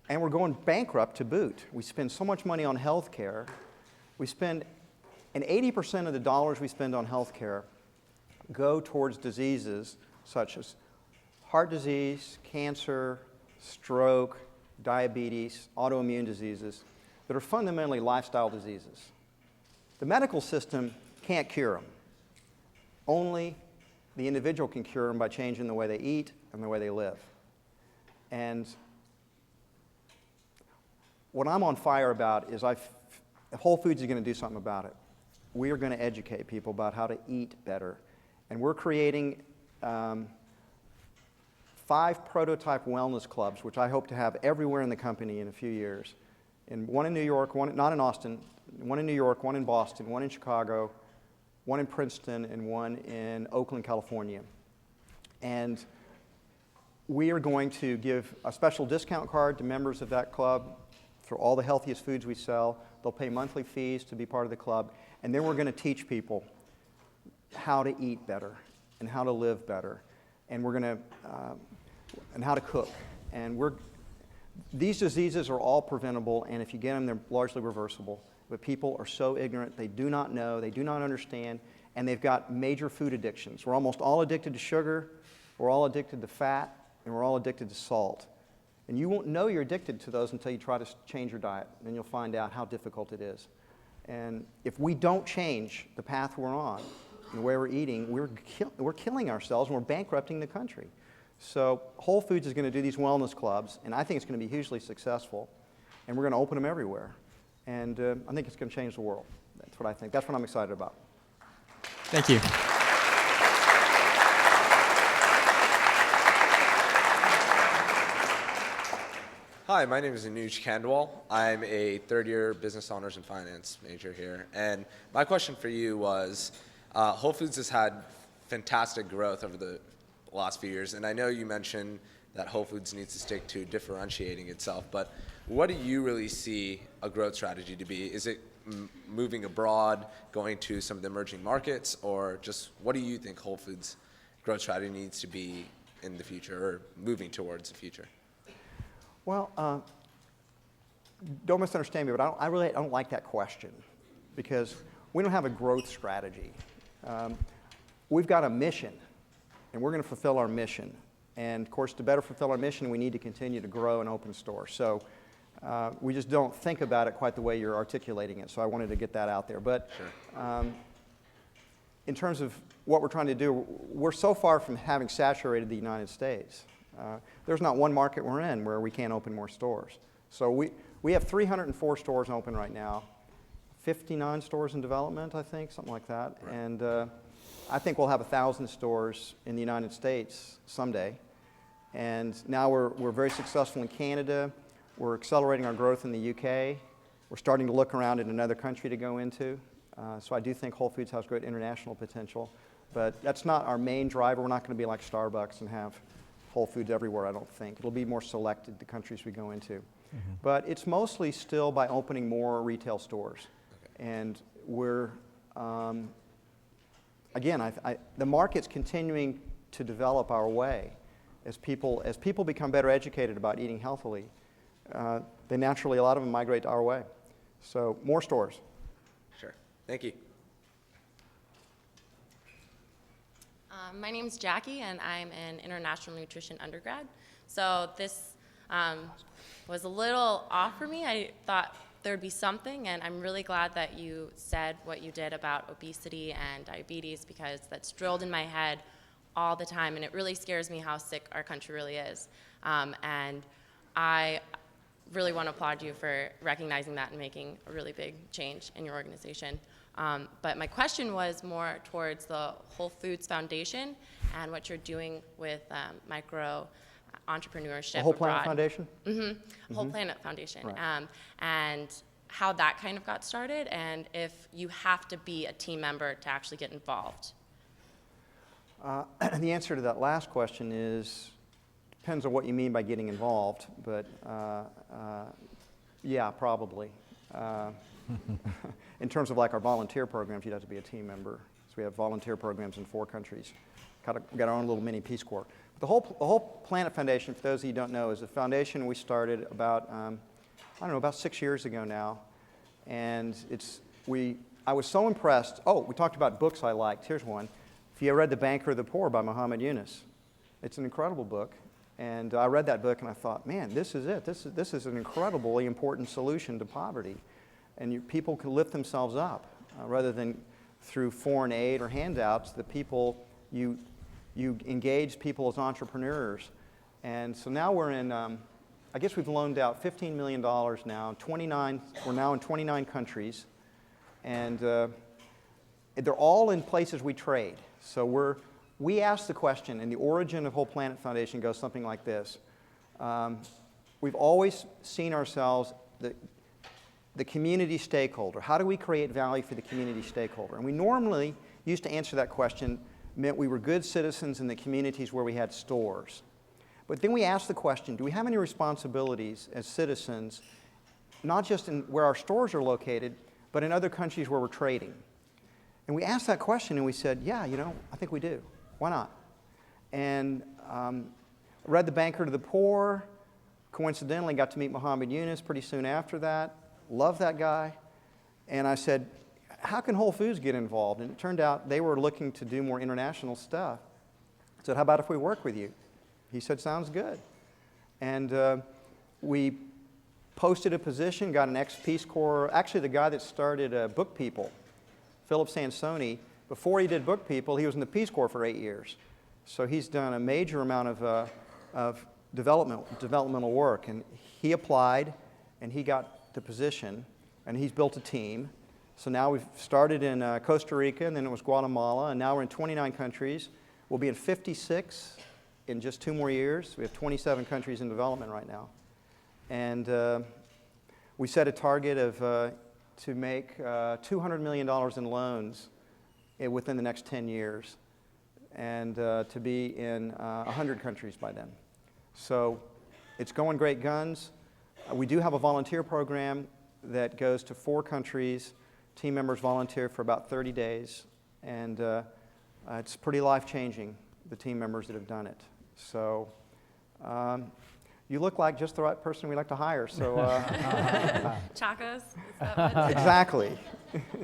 And we're going bankrupt to boot. We spend so much money on health care. And 80% of the dollars we spend on health care go towards diseases such as heart disease, cancer, stroke, diabetes, autoimmune diseases that are fundamentally lifestyle diseases. The medical system can't cure them. Only the individual can cure them by changing the way they eat and the way they live. And what I'm on fire about is Whole Foods is going to do something about it. We are going to educate people about how to eat better. And we're creating 5 prototype wellness clubs, which I hope to have everywhere in the company in a few years. And one in New York, not in Austin, one in New York, one in Boston, one in Chicago, one in Princeton, and one in Oakland, California. And we are going to give a special discount card to members of that club for all the healthiest foods we sell. They'll pay monthly fees to be part of the club. And then we're going to teach people how to eat better and how to live better. and we're going to, and how to cook. And these diseases are all preventable, and if you get them, they're largely reversible. But people are so ignorant, they do not know, they do not understand, and they've got major food addictions. We're almost all addicted to sugar, we're all addicted to fat, and we're all addicted to salt. And you won't know you're addicted to those until you try to change your diet. Then you'll find out how difficult it is. And if we don't change the path we're on, and the way we're eating, we're killing ourselves and we're bankrupting the country. So Whole Foods is going to do these wellness clubs, and I think it's going to be hugely successful. And we're going to open them everywhere. And I think it's going to change the world. That's what I think. That's what I'm excited about. Thank you. Hi, my name is Anuj Kandwal. I'm a third-year business honors and finance major here. And my question for you was, Whole Foods has had fantastic growth over the last few years. And I know you mentioned that Whole Foods needs to stick to differentiating itself. But what do you really see a growth strategy to be? Is it moving abroad, going to some of the emerging markets? Or just what do you think Whole Foods' growth strategy needs to be in the future or moving towards the future? Well, don't misunderstand me, but I really don't like that question because we don't have a growth strategy. We've got a mission, and we're going to fulfill our mission. And, of course, to better fulfill our mission, we need to continue to grow and open stores. So we just don't think about it quite the way you're articulating it, so I wanted to get that out there. But in terms of what we're trying to do, we're so far from having saturated the United States. There's not one market we're in where we can't open more stores. So we have 304 stores open right now, 59 stores in development, I think, something like that. Right. And I think we'll have 1,000 stores in the United States someday. And now we're very successful in Canada. We're accelerating our growth in the UK. We're starting to look around at another country to go into. So I do think Whole Foods has great international potential. But that's not our main driver. We're not going to be like Starbucks and have Whole Foods everywhere, I don't think. It'll be more selected, the countries we go into. Mm-hmm. But it's mostly still by opening more retail stores. Okay. And we're, again, the market's continuing to develop our way. As people become better educated about eating healthily, they naturally, a lot of them migrate our way. So more stores. Sure. Thank you. My name's Jackie, and I'm an international nutrition undergrad. So this was a little off for me. I thought there'd be something, and I'm really glad that you said what you did about obesity and diabetes, because that's drilled in my head all the time, and it really scares me how sick our country really is. And I really want to applaud you for recognizing that and making a really big change in your organization. But my question was more towards the Whole Foods Foundation and what you're doing with micro entrepreneurship. The Whole Planet Foundation? Mm-hmm. Whole Planet Foundation. Right. And how that kind of got started, and if you have to be a team member to actually get involved. The answer to that last question is, depends on what you mean by getting involved, but yeah, probably. In terms of like our volunteer programs, you'd have to be a team member. So we have volunteer programs in 4 countries. We've got our own little mini Peace Corps. The Whole Planet Foundation, for those of you who don't know, is a foundation we started about, about 6 years ago now. And I was so impressed. Oh, we talked about books I liked. Here's one. If you read The Banker of the Poor by Muhammad Yunus, it's an incredible book. And I read that book and I thought, man, this is it. This is an incredibly important solution to poverty. And people can lift themselves up rather than through foreign aid or handouts. The people, you engage people as entrepreneurs. And so now we're in, I guess we've loaned out $15 million now. We're now in 29 countries. And they're all in places we trade. So we ask the question, and the origin of Whole Planet Foundation goes something like this. We've always seen ourselves the community stakeholder. How do we create value for the community stakeholder? And we normally used to answer that question meant we were good citizens in the communities where we had stores. But then we asked the question, do we have any responsibilities as citizens, not just in where our stores are located, but in other countries where we're trading? And we asked that question and we said, yeah, I think we do. Why not? And read The Banker to the Poor. Coincidentally, got to meet Muhammad Yunus pretty soon after that. Loved that guy. And I said, how can Whole Foods get involved? And it turned out they were looking to do more international stuff. I said, how about if we work with you? He said, sounds good. And we posted a position, got an ex-Peace Corps. Actually, the guy that started Book People, Philip Sansoni, before he did Book People, he was in the Peace Corps for 8 years. So he's done a major amount of developmental work. And he applied, and he got the position, and he's built a team. So now we've started in Costa Rica, and then it was Guatemala, and now we're in 29 countries. We'll be in 56 in just 2 more years. We have 27 countries in development right now. And we set a target of to make $200 million in loans within the next 10 years, and to be in 100 countries by then. So it's going great guns. We do have a volunteer program that goes to 4 countries. Team members volunteer for about 30 days, and it's pretty life-changing, the team members that have done it. So you look like just the right person we like to hire. So Chacos? Is that what? Exactly.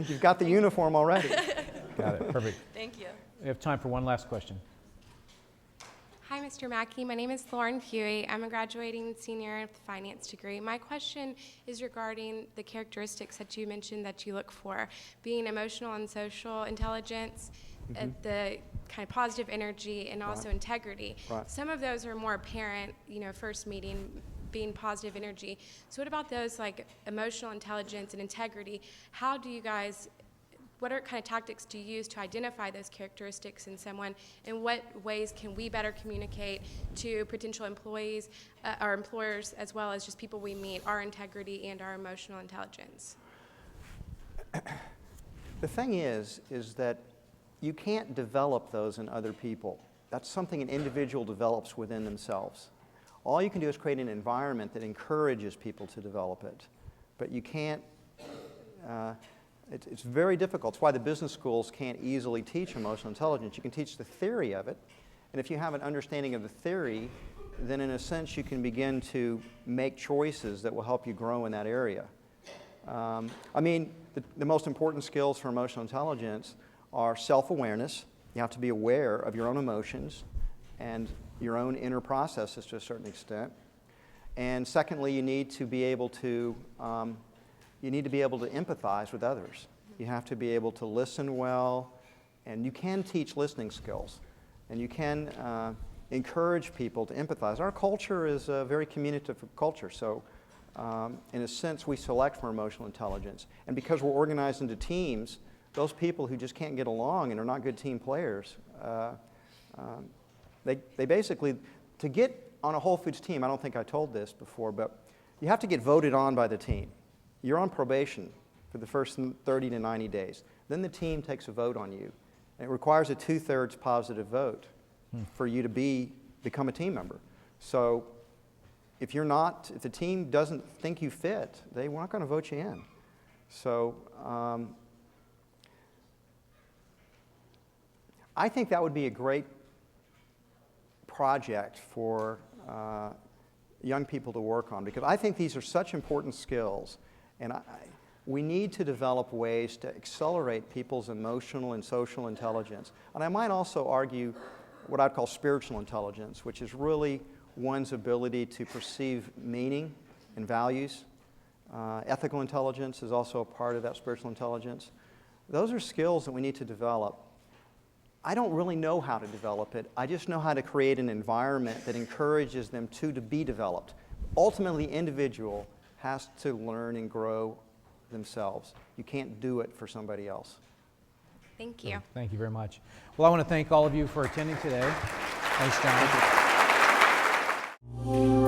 You've got the uniform already. Got it. Perfect. Thank you. We have time for one last question. Hi, Mr. Mackey. My name is Lauren Huey. I'm a graduating senior with a finance degree. My question is regarding the characteristics that you mentioned that you look for, being emotional and social intelligence, the kind of positive energy, and also integrity. Right. Some of those are more apparent, first meeting, being positive energy. So what about those like emotional intelligence and integrity? How do you guys, what kind of tactics do you use to identify those characteristics in someone, and what ways can we better communicate to potential employees, our employers, as well as just people we meet, our integrity and our emotional intelligence? The thing is that you can't develop those in other people. That's something an individual develops within themselves. All you can do is create an environment that encourages people to develop it. But you can't, it's very difficult. It's why the business schools can't easily teach emotional intelligence. You can teach the theory of it, and if you have an understanding of the theory, then in a sense you can begin to make choices that will help you grow in that area. I mean, the most important skills for emotional intelligence are self-awareness. You have to be aware of your own emotions and your own inner processes to a certain extent. And secondly, you need to be able to empathize with others. You have to be able to listen well, and you can teach listening skills, and you can encourage people to empathize. Our culture is a very communicative culture, so in a sense we select for emotional intelligence. And because we're organized into teams, those people who just can't get along and are not good team players, they basically, to get on a Whole Foods team, I don't think I told this before, but you have to get voted on by the team. You're on probation for the first 30 to 90 days. Then the team takes a vote on you. And it requires a 2/3 positive vote for you to become a team member. So if the team doesn't think you fit, they're not going to vote you in. So I think that would be a great project for young people to work on, because I think these are such important skills, and we need to develop ways to accelerate people's emotional and social intelligence. And I might also argue what I'd call spiritual intelligence, which is really one's ability to perceive meaning and values. Ethical intelligence is also a part of that spiritual intelligence. Those are skills that we need to develop. I don't really know how to develop it. I just know how to create an environment that encourages them to be developed. Ultimately, the individual has to learn and grow themselves. You can't do it for somebody else. Thank you. Thank you very much. Well, I want to thank all of you for attending today. Thanks, John. Thank you.